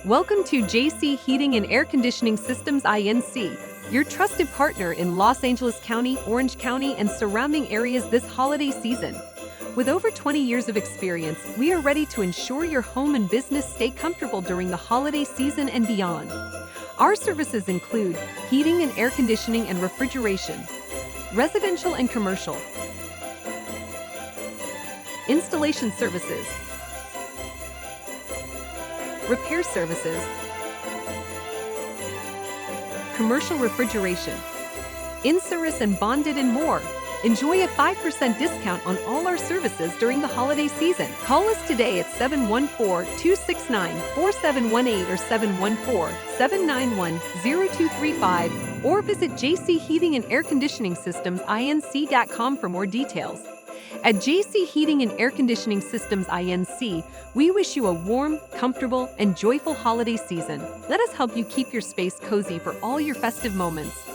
Welcome to JC Heating and Air Conditioning Systems Inc., your trusted partner in Los Angeles County, Orange County, and surrounding areas this holiday season. With over 20 years of experience, we are ready to ensure your home and business stay comfortable during the holiday season and beyond. Our services include heating and air conditioning and refrigeration, residential and commercial, installation services, repair services, commercial refrigeration, in-service and bonded, and more. Enjoy a 5% discount on all our services during the holiday season. Call us today at 714-269-4718 or 714-791-0235 or visit jcheatingandairconditioningsystems.inc.com for more details. At JC Heating and Air Conditioning Systems Inc., we wish you a warm, comfortable, and joyful holiday season. Let us help you keep your space cozy for all your festive moments.